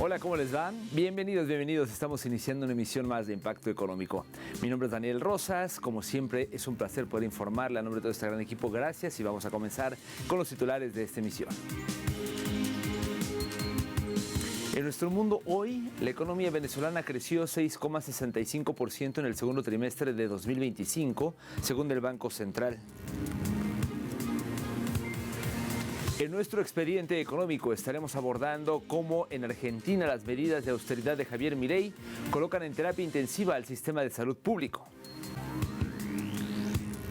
Hola, ¿cómo les va? Bienvenidos. Estamos iniciando una emisión más de Impacto Económico. Mi nombre es Daniel Rosas. Como siempre, es un placer poder informarle a nombre de todo este gran equipo. Gracias y vamos a comenzar con los titulares de esta emisión. En nuestro mundo hoy, la economía venezolana creció 6,65% en el segundo trimestre de 2025, según el Banco Central. En nuestro expediente económico estaremos abordando cómo en Argentina las medidas de austeridad de Javier Milei colocan en terapia intensiva al sistema de salud público.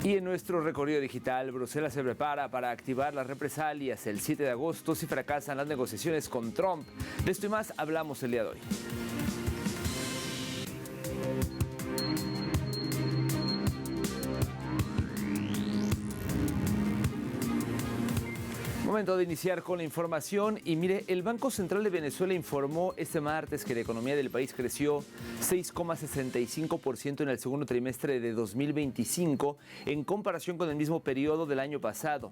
Y en nuestro recorrido digital, Bruselas se prepara para activar las represalias el 7 de agosto si fracasan las negociaciones con Trump. De esto y más hablamos el día de hoy. Momento de iniciar con la información y mire, el Banco Central de Venezuela informó este martes que la economía del país creció 6,65% en el segundo trimestre de 2025 en comparación con el mismo periodo del año pasado.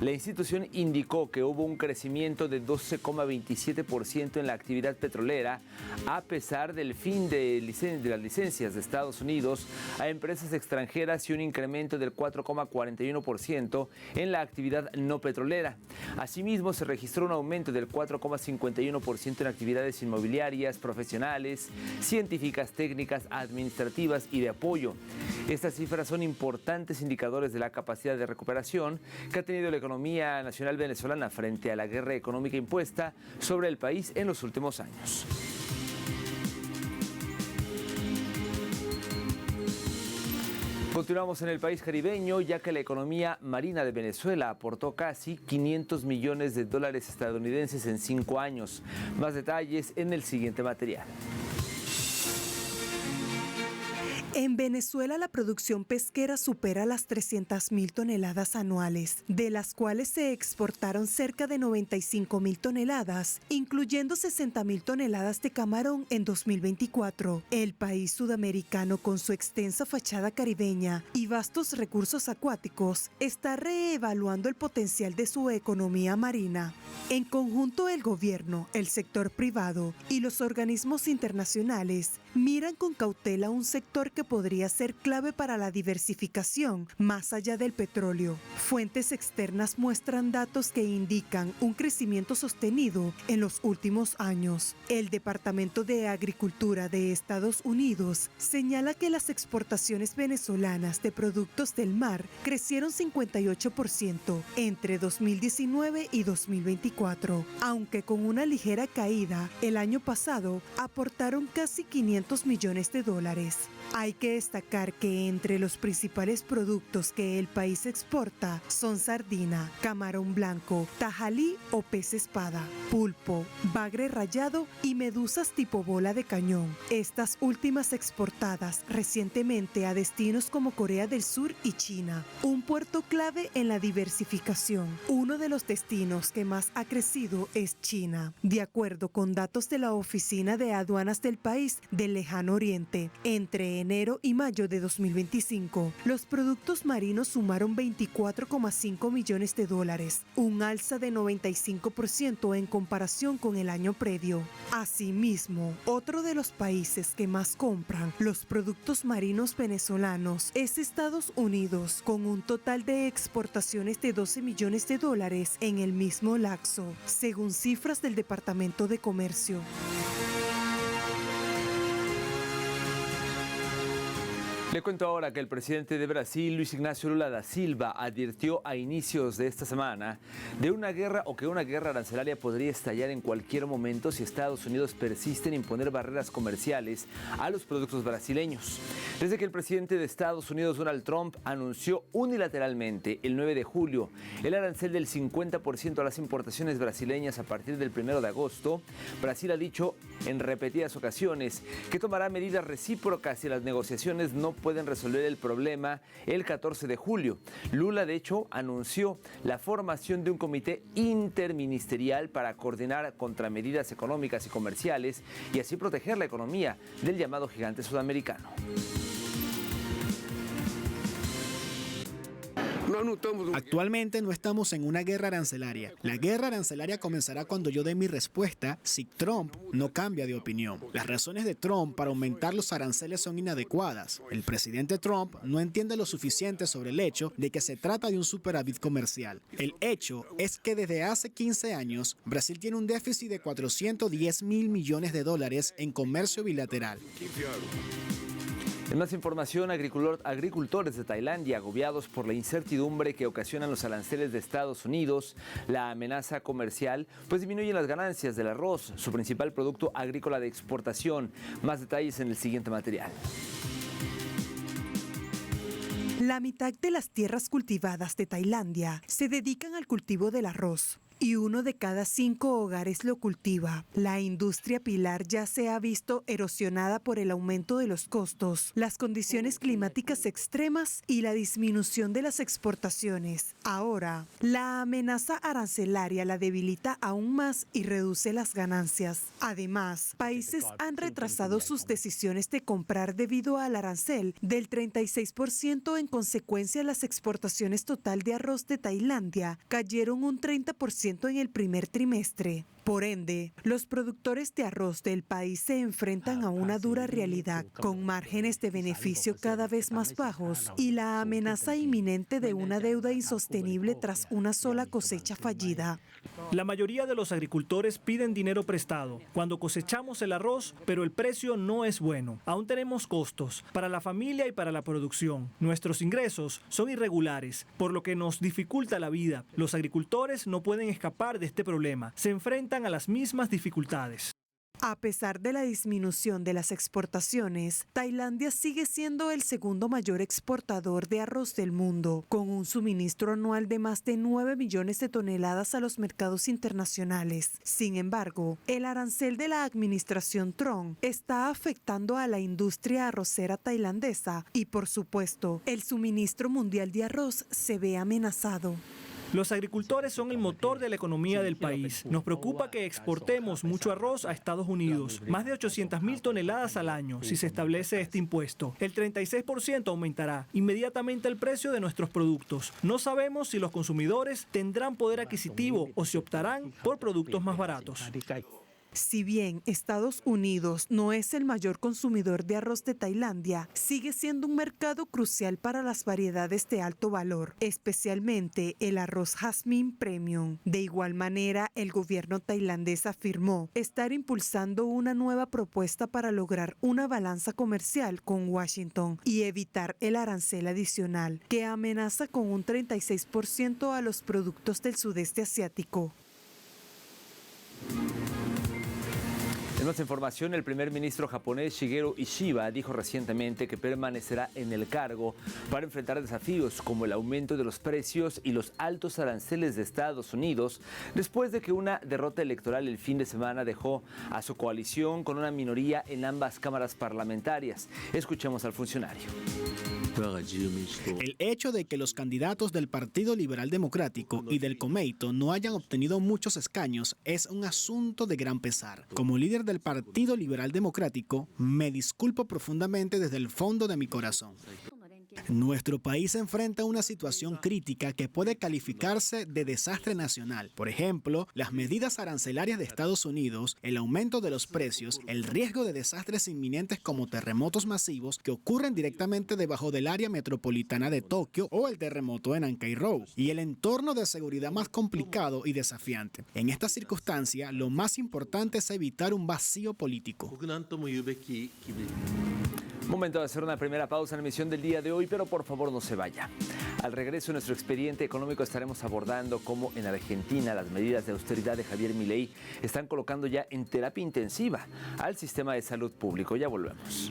La institución indicó que hubo un crecimiento de 12,27% en la actividad petrolera a pesar del fin de las licencias de Estados Unidos a empresas extranjeras y un incremento del 4,41% en la actividad no petrolera. Asimismo, se registró un aumento del 4,51% en actividades inmobiliarias, profesionales, científicas, técnicas, administrativas y de apoyo. Estas cifras son importantes indicadores de la capacidad de recuperación que ha tenido la economía nacional venezolana frente a la guerra económica impuesta sobre el país en los últimos años. Continuamos en el país caribeño, ya que la economía marina de Venezuela aportó casi $500 millones estadounidenses en 5 años. Más detalles en el siguiente material. En Venezuela, la producción pesquera supera las 300.000 toneladas anuales, de las cuales se exportaron cerca de 95.000 toneladas, incluyendo 60.000 toneladas de camarón en 2024. El país sudamericano, con su extensa fachada caribeña y vastos recursos acuáticos, está reevaluando el potencial de su economía marina. En conjunto, el gobierno, el sector privado y los organismos internacionales miran con cautela un sector que podría ser clave para la diversificación más allá del petróleo. Fuentes externas muestran datos que indican un crecimiento sostenido en los últimos años. El Departamento de Agricultura de Estados Unidos señala que las exportaciones venezolanas de productos del mar crecieron 58% entre 2019 y 2024, aunque con una ligera caída el año pasado aportaron casi $500 millones. Hay que destacar que entre los principales productos que el país exporta son sardina, camarón blanco, tajalí o pez espada, pulpo, bagre rallado y medusas tipo bola de cañón. Estas últimas exportadas recientemente a destinos como Corea del Sur y China, un puerto clave en la diversificación. Uno de los destinos que más ha crecido es China, de acuerdo con datos de la Oficina de Aduanas del país del Lejano Oriente. Entre enero y mayo de 2025, los productos marinos sumaron $24,5 millones, un alza de 95% en comparación con el año previo. Asimismo, otro de los países que más compran los productos marinos venezolanos es Estados Unidos, con un total de exportaciones de $12 millones en el mismo lapso, según cifras del Departamento de Comercio. Le cuento ahora que el presidente de Brasil, Luis Ignacio Lula da Silva, advirtió a inicios de esta semana de una guerra o que una guerra arancelaria podría estallar en cualquier momento si Estados Unidos persiste en imponer barreras comerciales a los productos brasileños. Desde que el presidente de Estados Unidos, Donald Trump, anunció unilateralmente el 9 de julio el arancel del 50% a las importaciones brasileñas a partir del 1 de agosto, Brasil ha dicho en repetidas ocasiones que tomará medidas recíprocas si las negociaciones no pueden resolver el problema el 14 de julio. Lula, de hecho, anunció la formación de un comité interministerial para coordinar contramedidas económicas y comerciales y así proteger la economía del llamado gigante sudamericano. Actualmente no estamos en una guerra arancelaria. La guerra arancelaria comenzará cuando yo dé mi respuesta si Trump no cambia de opinión. Las razones de Trump para aumentar los aranceles son inadecuadas. El presidente Trump no entiende lo suficiente sobre el hecho de que se trata de un superávit comercial. El hecho es que desde hace 15 años, Brasil tiene un déficit de 410.000 millones de dólares en comercio bilateral. En más información, agricultores de Tailandia, agobiados por la incertidumbre que ocasionan los aranceles de Estados Unidos, la amenaza comercial, pues disminuyen las ganancias del arroz, su principal producto agrícola de exportación. Más detalles en el siguiente material. La mitad de las tierras cultivadas de Tailandia se dedican al cultivo del arroz. Y 1 de cada 5 hogares lo cultiva. La industria pilar ya se ha visto erosionada por el aumento de los costos, las condiciones climáticas extremas y la disminución de las exportaciones. Ahora, la amenaza arancelaria la debilita aún más y reduce las ganancias. Además, países han retrasado sus decisiones de comprar debido al arancel del 36%. En consecuencia, las exportaciones total de arroz de Tailandia cayeron un 30% en el primer trimestre. Por ende, los productores de arroz del país se enfrentan a una dura realidad, con márgenes de beneficio cada vez más bajos y la amenaza inminente de una deuda insostenible tras una sola cosecha fallida. La mayoría de los agricultores piden dinero prestado cuando cosechamos el arroz, pero el precio no es bueno. Aún tenemos costos para la familia y para la producción. Nuestros ingresos son irregulares, por lo que nos dificulta la vida. Los agricultores no pueden escapar de este problema. Se enfrentan a las mismas dificultades. A pesar de la disminución de las exportaciones, Tailandia sigue siendo el segundo mayor exportador de arroz del mundo, con un suministro anual de más de 9 millones de toneladas a los mercados internacionales. Sin embargo, el arancel de la administración Trump está afectando a la industria arrocera tailandesa y, por supuesto, el suministro mundial de arroz se ve amenazado. Los agricultores son el motor de la economía del país. Nos preocupa que exportemos mucho arroz a Estados Unidos, más de 800.000 toneladas al año si se establece este impuesto. El 36% aumentará inmediatamente el precio de nuestros productos. No sabemos si los consumidores tendrán poder adquisitivo o si optarán por productos más baratos. Si bien Estados Unidos no es el mayor consumidor de arroz de Tailandia, sigue siendo un mercado crucial para las variedades de alto valor, especialmente el arroz Jasmine Premium. De igual manera, el gobierno tailandés afirmó estar impulsando una nueva propuesta para lograr una balanza comercial con Washington y evitar el arancel adicional, que amenaza con un 36% a los productos del sudeste asiático. En más información, el primer ministro japonés Shigeru Ishiba dijo recientemente que permanecerá en el cargo para enfrentar desafíos como el aumento de los precios y los altos aranceles de Estados Unidos, después de que una derrota electoral el fin de semana dejó a su coalición con una minoría en ambas cámaras parlamentarias. Escuchemos al funcionario. El hecho de que los candidatos del Partido Liberal Democrático y del Komeito no hayan obtenido muchos escaños es un asunto de gran pesar. Como líder del Partido Liberal Democrático, me disculpo profundamente desde el fondo de mi corazón. Nuestro país enfrenta una situación crítica que puede calificarse de desastre nacional. Por ejemplo, las medidas arancelarias de Estados Unidos, el aumento de los precios, el riesgo de desastres inminentes como terremotos masivos que ocurren directamente debajo del área metropolitana de Tokio o el terremoto en Ankai-Rou, y el entorno de seguridad más complicado y desafiante. En esta circunstancia, lo más importante es evitar un vacío político. Momento de hacer una primera pausa en la emisión del día de hoy, pero por favor no se vaya. Al regreso de nuestro expediente económico estaremos abordando cómo en Argentina las medidas de austeridad de Javier Milei están colocando ya en terapia intensiva al sistema de salud público. Ya volvemos.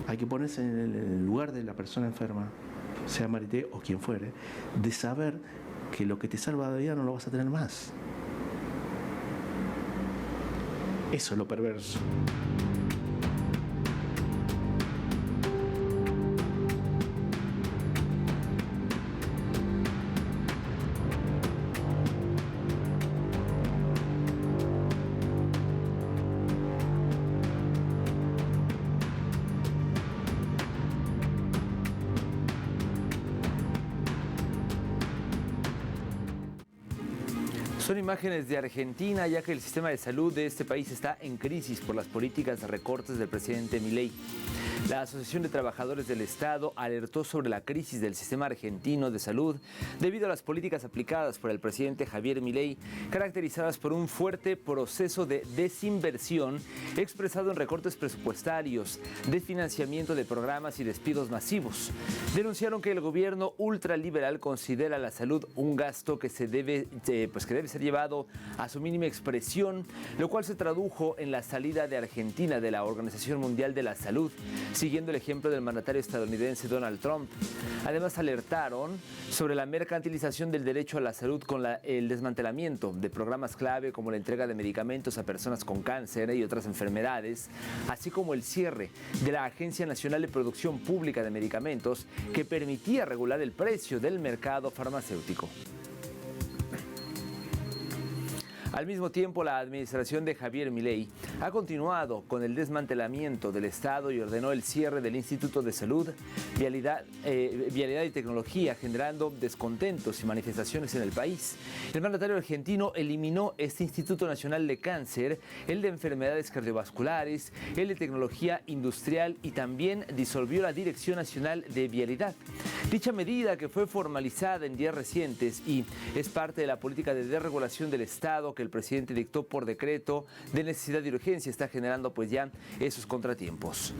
Hay que ponerse en el lugar de la persona enferma. sea Marité o quien fuere, de saber que lo que te salva la vida no lo vas a tener más. Eso es lo perverso. Son imágenes de Argentina, ya que el sistema de salud de este país está en crisis por las políticas de recortes del presidente Milei. La Asociación de Trabajadores del Estado alertó sobre la crisis del sistema argentino de salud debido a las políticas aplicadas por el presidente Javier Milei, caracterizadas por un fuerte proceso de desinversión expresado en recortes presupuestarios, desfinanciamiento de programas y despidos masivos. Denunciaron que el gobierno ultraliberal considera la salud un gasto que debe ser llevado a su mínima expresión, lo cual se tradujo en la salida de Argentina de la Organización Mundial de la Salud, siguiendo el ejemplo del mandatario estadounidense Donald Trump. Además, alertaron sobre la mercantilización del derecho a la salud con el desmantelamiento de programas clave como la entrega de medicamentos a personas con cáncer y otras enfermedades, así como el cierre de la Agencia Nacional de Producción Pública de Medicamentos, que permitía regular el precio del mercado farmacéutico. Al mismo tiempo, la administración de Javier Milei ha continuado con el desmantelamiento del Estado y ordenó el cierre del Instituto de Salud, Vialidad y Tecnología, generando descontentos y manifestaciones en el país. El mandatario argentino eliminó este Instituto Nacional de Cáncer, el de Enfermedades Cardiovasculares, el de Tecnología Industrial y también disolvió la Dirección Nacional de Vialidad. Dicha medida, que fue formalizada en días recientes y es parte de la política de desregulación del Estado que el presidente dictó por decreto de necesidad y urgencia, está generando pues ya esos contratiempos.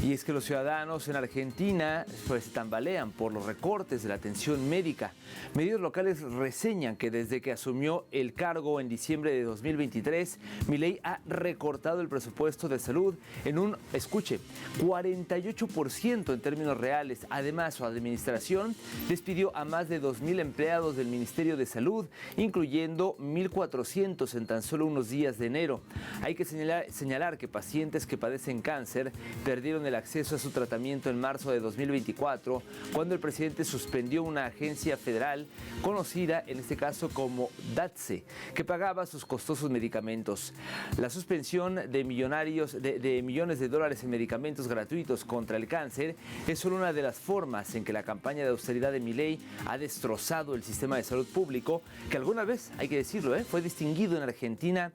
Y es que los ciudadanos en Argentina pues se tambalean por los recortes de la atención médica. Medios locales reseñan que desde que asumió el cargo en diciembre de 2023, Milei ha recortado el presupuesto de salud en un, escuche, 48% en términos reales. Además, su administración despidió a más de 2.000 empleados del Ministerio de Salud, incluyendo 1.400 en tan solo unos días de enero. Hay que señalar que pacientes que padecen cáncer perdieron el acceso a su tratamiento en marzo de 2024, cuando el presidente suspendió una agencia federal conocida en este caso como DATSE, que pagaba sus costosos medicamentos. La suspensión de millones de dólares en medicamentos gratuitos contra el cáncer es solo una de las formas en que la campaña de austeridad de Milei ha destrozado el sistema de salud público, que alguna vez, hay que decirlo, fue distinguido en Argentina,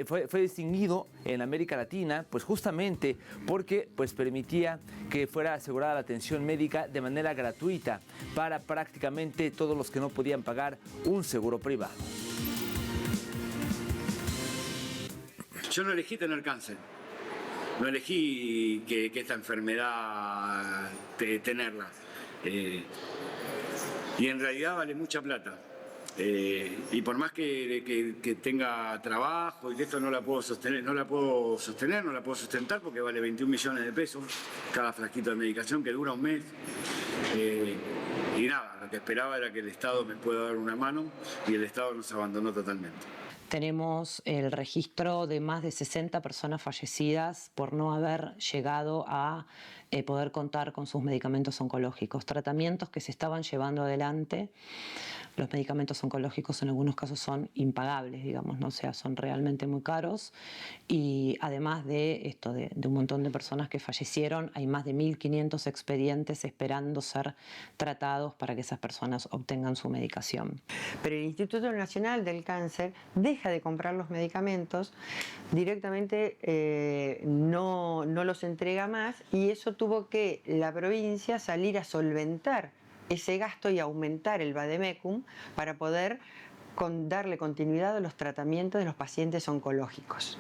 fue distinguido en América Latina, pues justamente porque pues permitía que fuera asegurada la atención médica de manera gratuita para prácticamente todos los que no podían pagar un seguro privado. Yo no elegí tener cáncer, no elegí que esta enfermedad tenerla, y en realidad vale mucha plata. Y por más que tenga trabajo y que esto no la puedo sustentar porque vale 21 millones de pesos cada frasquito de medicación que dura un mes. Y nada, lo que esperaba era que el Estado me pueda dar una mano y el Estado nos abandonó totalmente. Tenemos el registro de más de 60 personas fallecidas por no haber llegado a poder contar con sus medicamentos oncológicos, tratamientos que se estaban llevando adelante. Los medicamentos oncológicos en algunos casos son impagables, digamos, ¿no? O sea, son realmente muy caros, y además de esto, de un montón de personas que fallecieron, hay más de 1.500 expedientes esperando ser tratados para que esas personas obtengan su medicación. Pero el Instituto Nacional del Cáncer deja de comprar los medicamentos, directamente no los entrega más, y eso tuvo que la provincia salir a solventar ese gasto y aumentar el vademecum para poder darle continuidad a los tratamientos de los pacientes oncológicos.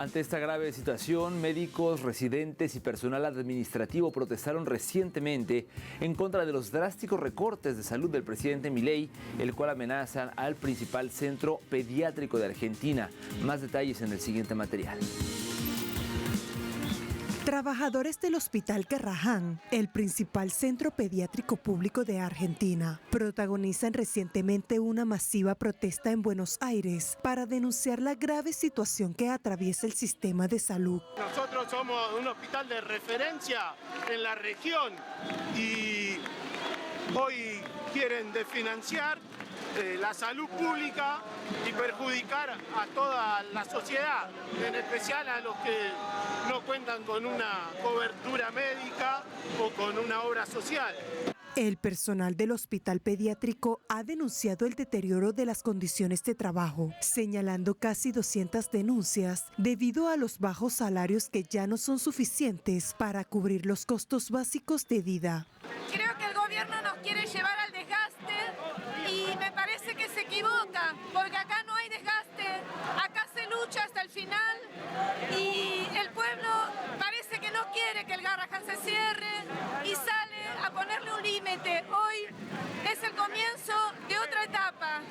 Ante esta grave situación, médicos, residentes y personal administrativo protestaron recientemente en contra de los drásticos recortes de salud del presidente Milei, el cual amenazan al principal centro pediátrico de Argentina. Más detalles en el siguiente material. Trabajadores del Hospital Garrahan, el principal centro pediátrico público de Argentina, protagonizan recientemente una masiva protesta en Buenos Aires para denunciar la grave situación que atraviesa el sistema de salud. Nosotros somos un hospital de referencia en la región y hoy quieren desfinanciar la salud pública y perjudicar a toda la sociedad, en especial a los que no cuentan con una cobertura médica o con una obra social. El personal del hospital pediátrico ha denunciado el deterioro de las condiciones de trabajo, señalando casi 200 denuncias debido a los bajos salarios que ya no son suficientes para cubrir los costos básicos de vida. Creo que el gobierno nos quiere llevar al desgaste y me parece que se equivoca, porque acá no hay desgaste, acá se lucha hasta el final y el pueblo parece que no quiere que el Garrahan se cierre y sale a ponerle un límite. Hoy es el comienzo de otra etapa.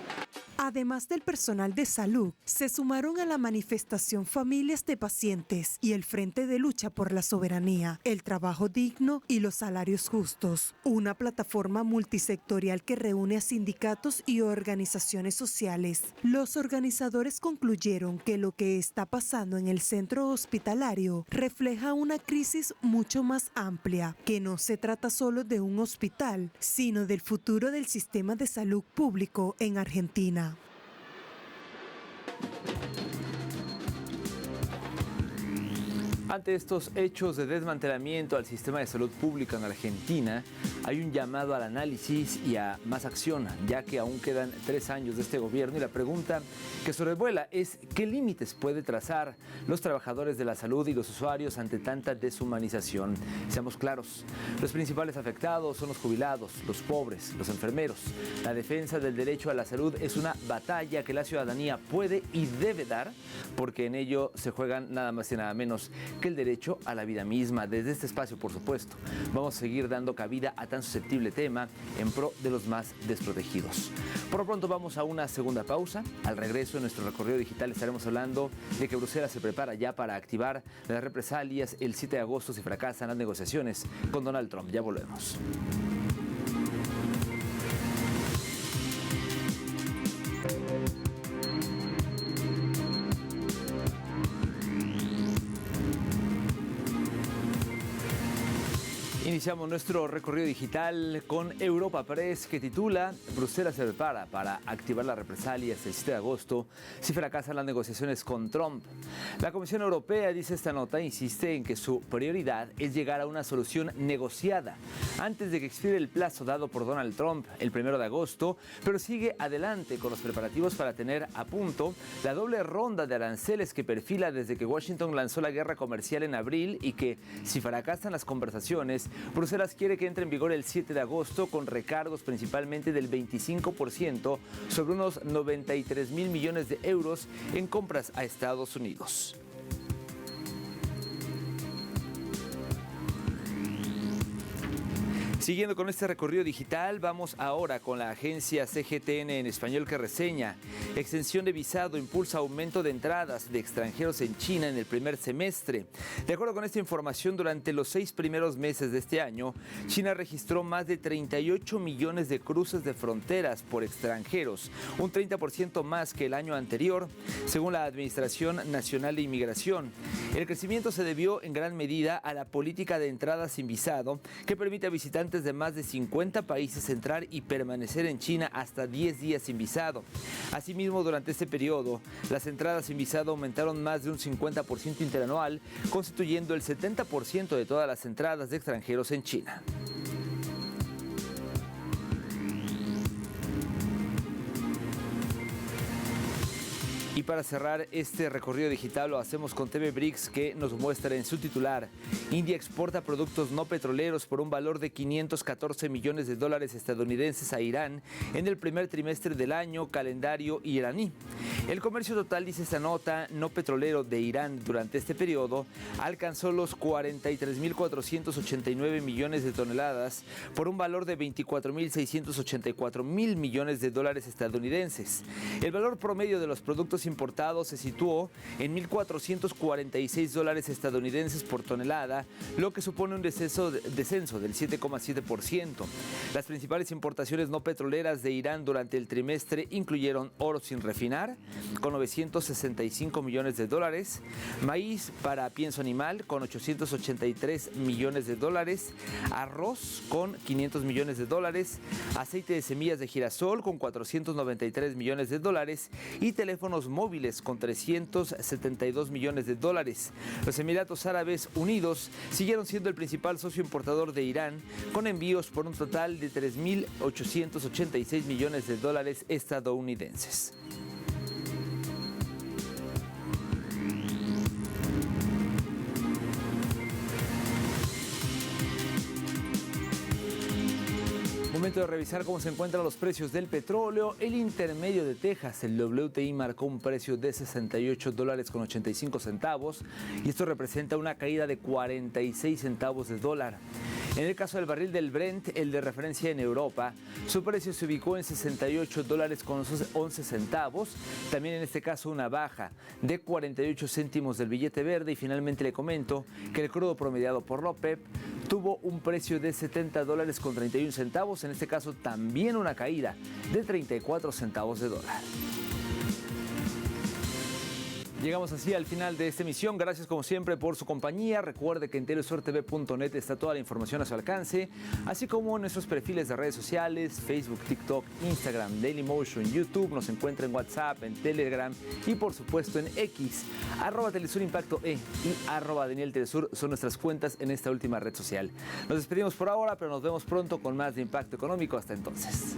Además del personal de salud, se sumaron a la manifestación familias de pacientes y el Frente de Lucha por la Soberanía, el trabajo digno y los salarios justos, una plataforma multisectorial que reúne a sindicatos y organizaciones sociales. Los organizadores concluyeron que lo que está pasando en el centro hospitalario refleja una crisis mucho más amplia, que no se trata solo de un hospital, sino del futuro del sistema de salud público en Argentina. Ante estos hechos de desmantelamiento al sistema de salud pública en Argentina, hay un llamado al análisis y a más acción, ya que aún quedan 3 años de este gobierno y la pregunta que sobrevuela es ¿qué límites puede trazar los trabajadores de la salud y los usuarios ante tanta deshumanización? Seamos claros, los principales afectados son los jubilados, los pobres, los enfermeros. La defensa del derecho a la salud es una batalla que la ciudadanía puede y debe dar, porque en ello se juegan nada más y nada menos que el derecho a la vida misma. Desde este espacio, por supuesto, vamos a seguir dando cabida a tan susceptible tema en pro de los más desprotegidos. Por lo pronto vamos a una segunda pausa. Al regreso de nuestro recorrido digital estaremos hablando de que Bruselas se prepara ya para activar las represalias el 7 de agosto si fracasan las negociaciones con Donald Trump. Ya volvemos. Iniciamos nuestro recorrido digital con Europa Press, que titula Bruselas se prepara para activar las represalias el 7 de agosto si fracasan las negociaciones con Trump. La Comisión Europea, dice esta nota, insiste en que su prioridad es llegar a una solución negociada antes de que expire el plazo dado por Donald Trump el 1 de agosto, pero sigue adelante con los preparativos para tener a punto la doble ronda de aranceles que perfila desde que Washington lanzó la guerra comercial en abril y que, si fracasan las conversaciones, Bruselas quiere que entre en vigor el 7 de agosto con recargos principalmente del 25% sobre unos 93.000 millones de euros en compras a Estados Unidos. Siguiendo con este recorrido digital, vamos ahora con la agencia CGTN en español que reseña: extensión de visado impulsa aumento de entradas de extranjeros en China en el primer semestre. De acuerdo con esta información, durante los 6 primeros meses de este año, China registró más de 38 millones de cruces de fronteras por extranjeros, un 30% más que el año anterior, según la Administración Nacional de Inmigración. El crecimiento se debió en gran medida a la política de entrada sin visado, que permite a visitantes de más de 50 países entrar y permanecer en China hasta 10 días sin visado. Asimismo, durante este periodo, las entradas sin visado aumentaron más de un 50% interanual, constituyendo el 70% de todas las entradas de extranjeros en China. Y para cerrar este recorrido digital lo hacemos con TV Bricks, que nos muestra en su titular: India exporta productos no petroleros por un valor de 514 millones de dólares estadounidenses a Irán en el primer trimestre del año calendario iraní. El comercio total, dice esta nota, no petrolero de Irán durante este periodo alcanzó los 43.489 millones de toneladas por un valor de 24.684 mil millones de dólares estadounidenses. El valor promedio de los productos importados se situó en 1.446 dólares estadounidenses por tonelada, lo que supone un descenso del 7,7%. Las principales importaciones no petroleras de Irán durante el trimestre incluyeron oro sin refinar, con 965 millones de dólares, maíz para pienso animal, con 883 millones de dólares, arroz, con 500 millones de dólares, aceite de semillas de girasol, con 493 millones de dólares, y teléfonos móviles, con 372 millones de dólares. Los Emiratos Árabes Unidos siguieron siendo el principal socio importador de Irán, con envíos por un total de 3.886 millones de dólares estadounidenses. Momento de revisar cómo se encuentran los precios del petróleo. El intermedio de Texas, el WTI, marcó un precio de $68.85 y esto representa una caída de 46 centavos de dólar. En el caso del barril del Brent, el de referencia en Europa, su precio se ubicó en $68.11. También en este caso una baja de 48 céntimos del billete verde. Y finalmente le comento que el crudo promediado por la OPEP tuvo un precio de $70.31. En este caso también una caída de 34 centavos de dólar. Llegamos así al final de esta emisión. Gracias como siempre por su compañía. Recuerde que en telesurtv.net está toda la información a su alcance, así como en nuestros perfiles de redes sociales, Facebook, TikTok, Instagram, Dailymotion, YouTube. Nos encuentra en WhatsApp, en Telegram y por supuesto en X. @TelesurImpactoE y @DanielTelesur son nuestras cuentas en esta última red social. Nos despedimos por ahora, pero nos vemos pronto con más de Impacto Económico. Hasta entonces.